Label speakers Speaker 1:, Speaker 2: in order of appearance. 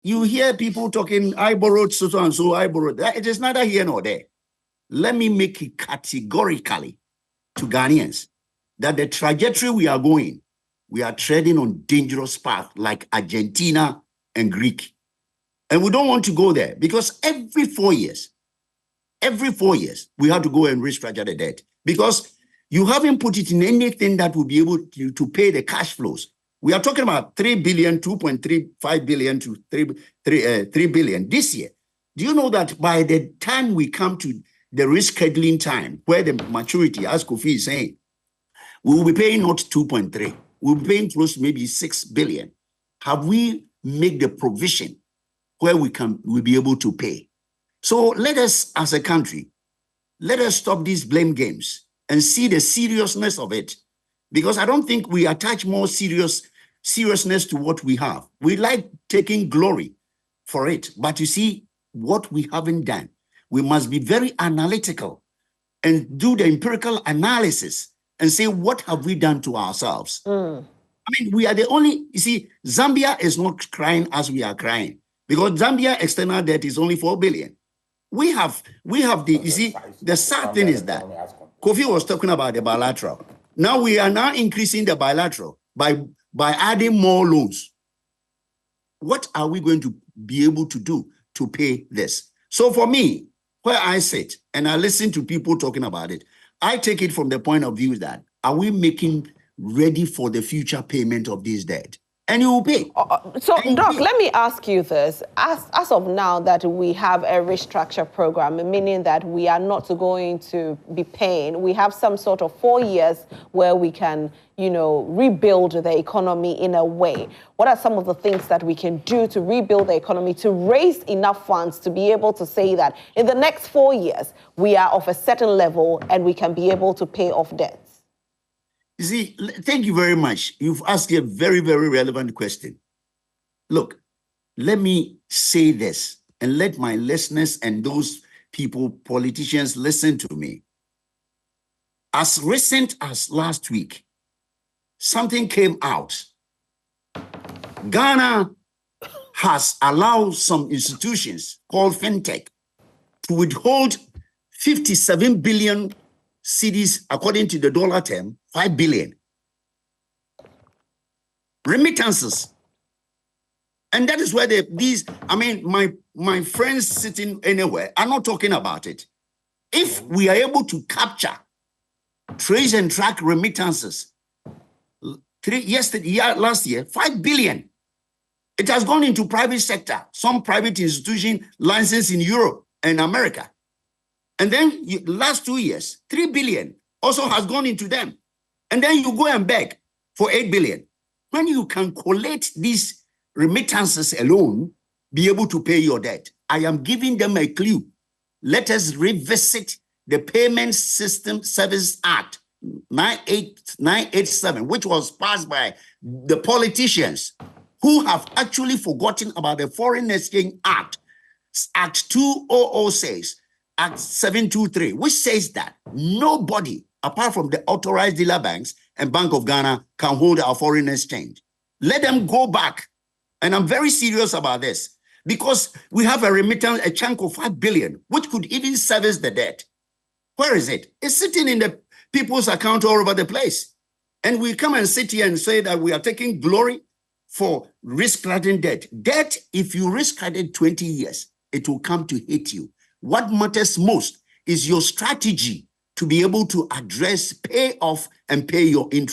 Speaker 1: You hear people talking, I borrowed so and so, I borrowed. It is neither here nor there. Let me make it categorically to Ghanaians that the trajectory we are going, we are treading on dangerous path like Argentina and Greek. And we don't want to go there because every 4 years, we have to go and restructure the debt because you haven't put it in anything that will be able to pay the cash flows. We are talking about 3 billion, 2.35 billion to 3 billion this year. Do you know that by the time we come to the rescheduling time, where the maturity, as Kofi is saying, we will be paying not 2.3, we'll be paying close to maybe 6 billion. Have we made the provision where we'll be able to pay? So let us, as a country, let us stop these blame games and see the seriousness of it. Because I don't think we attach more seriousness to what we have. We like taking glory for it. But you see, what we haven't done, we must be very analytical and do the empirical analysis and say, what have we done to ourselves? I mean, we are the only, you see, Zambia is not crying as we are crying because Zambia external debt is only 4 billion. We have the, you see, the sad thing is that Kofi was talking about the bilateral. Now we are now increasing the bilateral by adding more loans. What are we going to be able to do to pay this? So for me, where I sit and I listen to people talking about it, I take it from the point of view that are we making ready for the future payment of this debt? And you will pay.
Speaker 2: So, Doc, let me ask you this. As of now that we have a restructure program, meaning that we are not going to be paying, we have some sort of 4 years where we can, rebuild the economy in a way. What are some of the things that we can do to rebuild the economy, to raise enough funds to be able to say that in the next 4 years, we are of a certain level and we can be able to pay off debts?
Speaker 1: You see, thank you very much. You've asked a very, very relevant question. Look, let me say this and let my listeners and those people, politicians, listen to me. As recent as last week, something came out. Ghana has allowed some institutions called FinTech to withhold 57 billion cedis, according to the dollar term, 5 billion. Remittances. And that is where my friends sitting anywhere are not talking about it. If we are able to capture, trace and track remittances, last year, 5 billion. It has gone into private sector, some private institution licensed in Europe and America. And then last 2 years, 3 billion also has gone into them. And then you go and beg for 8 billion. When you can collect these remittances alone, be able to pay your debt. I am giving them a clue. Let us revisit the Payment System Service Act 987, which was passed by the politicians who have actually forgotten about the Foreign Exchange Act, Act 2006. Act 723, which says that nobody, apart from the authorized dealer banks and Bank of Ghana, can hold our foreign exchange. Let them go back. And I'm very serious about this because we have a remittance, a chunk of 5 billion, which could even service the debt. Where is it? It's sitting in the people's account all over the place. And we come and sit here and say that we are taking glory for risk-cutting debt. Debt, if you risk-cut it 20 years, it will come to hit you. What matters most is your strategy to be able to address, pay off, and pay your interest.